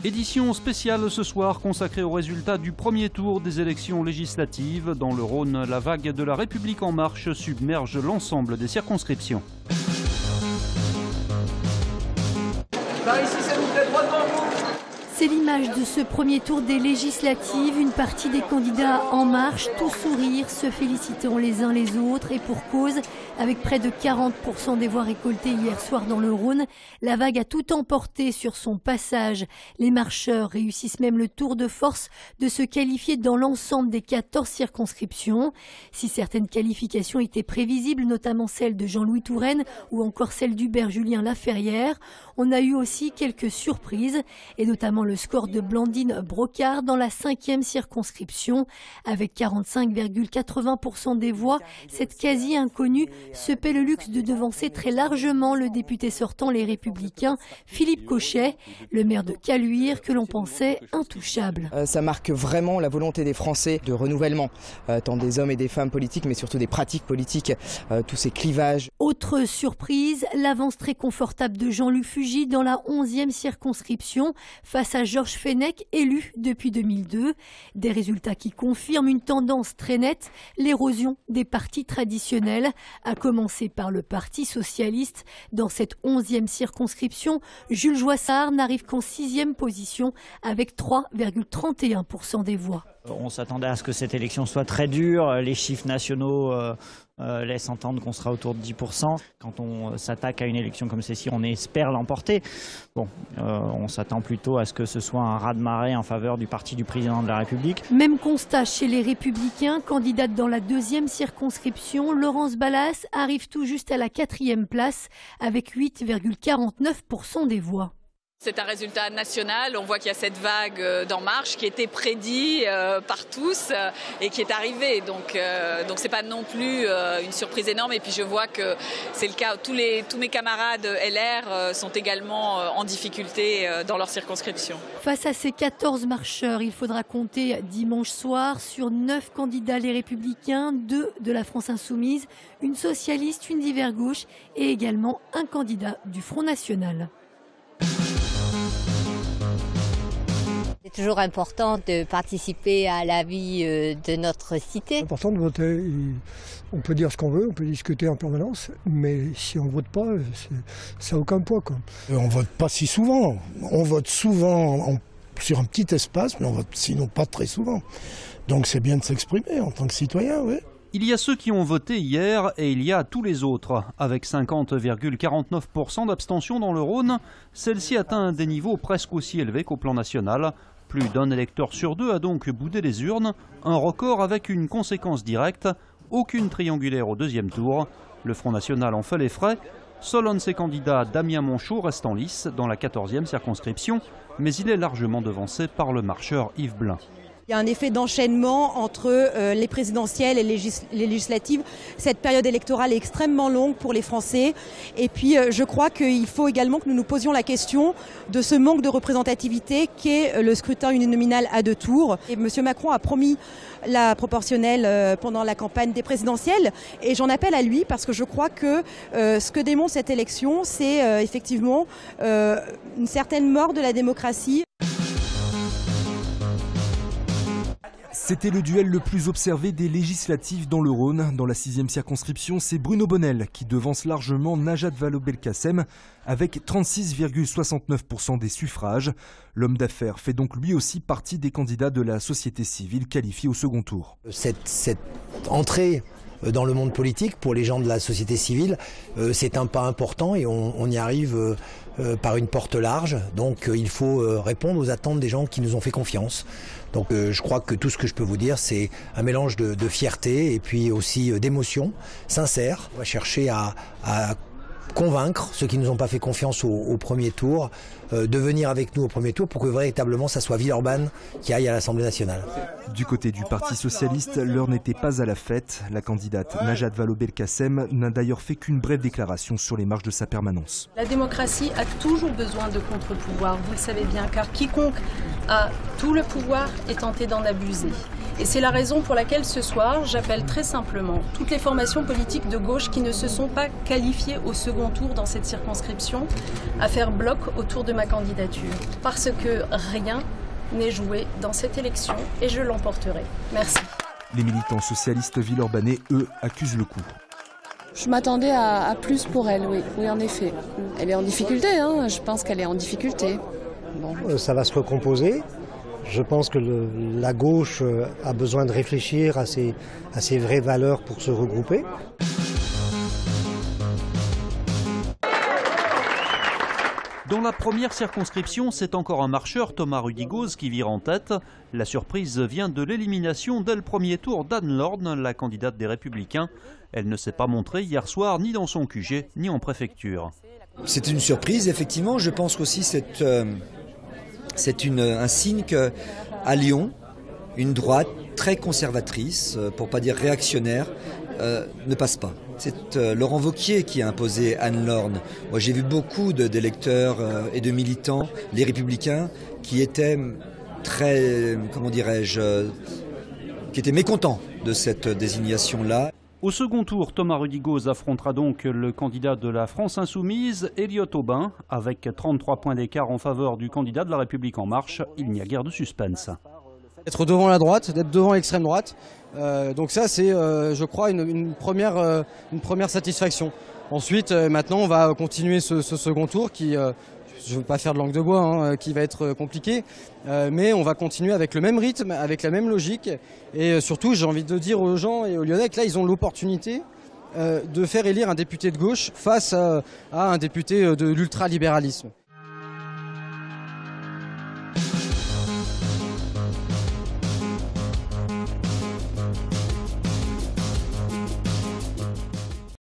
Édition spéciale ce soir consacrée aux résultats du premier tour des élections législatives. Dans le Rhône, la vague de la République en marche submerge l'ensemble des circonscriptions. Par ici, ça vous fait droit devant vous. C'est l'image de ce premier tour des législatives. Une partie des candidats en marche, tout sourire, se félicitant les uns les autres et pour cause. Avec près de 40% des voix récoltées hier soir dans le Rhône, la vague a tout emporté sur son passage. Les marcheurs réussissent même le tour de force de se qualifier dans l'ensemble des 14 circonscriptions. Si certaines qualifications étaient prévisibles, notamment celle de Jean-Louis Touraine ou encore celle d'Hubert Julien Laferrière, on a eu aussi quelques surprises et notamment le score de Blandine Brocard dans la 5e circonscription. Avec 45,80% des voix, cette quasi-inconnue se paie le luxe de devancer très largement le député sortant Les Républicains, Philippe Cochet, le maire de Caluire que l'on pensait intouchable. Ça marque vraiment la volonté des Français de renouvellement, tant des hommes et des femmes politiques, mais surtout des pratiques politiques, tous ces clivages. Autre surprise, l'avance très confortable de Jean-Luc Fugit dans la 11e circonscription face à Georges Fenech, élu depuis 2002. Des résultats qui confirment une tendance très nette, l'érosion des partis traditionnels, à commencer par le Parti socialiste. Dans cette 11e circonscription, Jules Joissard n'arrive qu'en 6e position avec 3,31% des voix. On s'attendait à ce que cette élection soit très dure. Les chiffres nationaux laissent entendre qu'on sera autour de 10%. Quand on s'attaque à une élection comme celle-ci, on espère l'emporter. Bon, on s'attend plutôt à ce que ce soit un raz-de-marée en faveur du parti du président de la République. Même constat chez les Républicains. Candidate dans la 2e circonscription, Laurence Ballas arrive tout juste à la 4e place avec 8,49% des voix. C'est un résultat national, on voit qu'il y a cette vague d'En Marche qui était prédit par tous et qui est arrivée. Donc c'est pas non plus une surprise énorme. Et puis je vois que c'est le cas, tous mes camarades LR sont également en difficulté dans leur circonscription. Face à ces 14 marcheurs, il faudra compter dimanche soir sur 9 candidats Les Républicains, 2 de la France Insoumise, une socialiste, une d'Hiver Gauche et également un candidat du Front National. C'est toujours important de participer à la vie de notre cité. C'est important de voter. On peut dire ce qu'on veut, on peut discuter en permanence, mais si on ne vote pas, ça n'a aucun poids, quoi. On ne vote pas si souvent. On vote souvent sur un petit espace, mais on vote sinon pas très souvent. Donc c'est bien de s'exprimer en tant que citoyen, oui. Il y a ceux qui ont voté hier et il y a tous les autres. Avec 50,49% d'abstention dans le Rhône, celle-ci atteint des niveaux presque aussi élevés qu'au plan national. Plus d'un électeur sur 2 a donc boudé les urnes, un record avec une conséquence directe, aucune triangulaire au 2e tour. Le Front National en fait les frais. Seul un de ses candidats, Damien Monchot, reste en lice dans la 14e circonscription, mais il est largement devancé par le marcheur Yves Blin. Il y a un effet d'enchaînement entre les présidentielles et les législatives. Cette période électorale est extrêmement longue pour les Français. Et puis je crois qu'il faut également que nous nous posions la question de ce manque de représentativité qu'est le scrutin uninominal à 2 tours. Et M. Macron a promis la proportionnelle pendant la campagne des présidentielles. Et j'en appelle à lui parce que je crois que ce que démontre cette élection, c'est effectivement une certaine mort de la démocratie. C'était le duel le plus observé des législatives dans le Rhône. Dans la 6e circonscription, c'est Bruno Bonnell qui devance largement Najat Vallaud-Belkacem avec 36,69% des suffrages. L'homme d'affaires fait donc lui aussi partie des candidats de la société civile qualifiés au second tour. Cette entrée dans le monde politique pour les gens de la société civile, c'est un pas important et on y arrive par une porte large. Donc il faut répondre aux attentes des gens qui nous ont fait confiance. Donc je crois que tout ce que je peux vous dire, c'est un mélange de fierté et puis aussi d'émotion sincère. On va chercher à convaincre ceux qui ne nous ont pas fait confiance au premier tour de venir avec nous au premier tour pour que véritablement ça soit Villeurbanne qui aille à l'Assemblée nationale. Du côté du Parti socialiste, l'heure n'était pas à la fête. La candidate Najat Vallaud-Belkacem n'a d'ailleurs fait qu'une brève déclaration sur les marges de sa permanence. La démocratie a toujours besoin de contre-pouvoir, vous le savez bien, car quiconque a tout le pouvoir est tenté d'en abuser. Et c'est la raison pour laquelle ce soir, j'appelle très simplement toutes les formations politiques de gauche qui ne se sont pas qualifiées au second tour dans cette circonscription à faire bloc autour de ma candidature. Parce que rien n'est joué dans cette élection et je l'emporterai. Merci. Les militants socialistes villeurbanais, eux, accusent le coup. Je m'attendais à plus pour elle, oui, en effet. Elle est en difficulté, hein, je pense qu'elle est en difficulté. Bon. Ça va se recomposer. Je pense que la gauche a besoin de réfléchir à ses vraies valeurs pour se regrouper. Dans la première circonscription, c'est encore un marcheur, Thomas Rudigoz, qui vire en tête. La surprise vient de l'élimination dès le premier tour d'Anne Lorne, la candidate des Républicains. Elle ne s'est pas montrée hier soir ni dans son QG, ni en préfecture. C'est une surprise, effectivement. Je pense qu'aussi c'est un signe qu'à Lyon, une droite très conservatrice, pour ne pas dire réactionnaire, ne passe pas. C'est Laurent Wauquiez qui a imposé Anne Lorne. Moi, j'ai vu beaucoup d'électeurs et de militants, les Républicains, qui étaient très, comment dirais-je, qui étaient mécontents de cette désignation-là. Au second tour, Thomas Rudigoz affrontera donc le candidat de la France Insoumise, Elliott Aubin. Avec 33 points d'écart en faveur du candidat de la République En Marche, il n'y a guère de suspense. Être devant la droite, d'être devant l'extrême droite, donc ça c'est, je crois, une première satisfaction. Ensuite, maintenant on va continuer ce second tour qui, je ne veux pas faire de langue de bois, hein, qui va être compliqué, mais on va continuer avec le même rythme, avec la même logique, et surtout j'ai envie de dire aux gens et aux Lyonnais que là ils ont l'opportunité de faire élire un député de gauche face à un député de l'ultralibéralisme.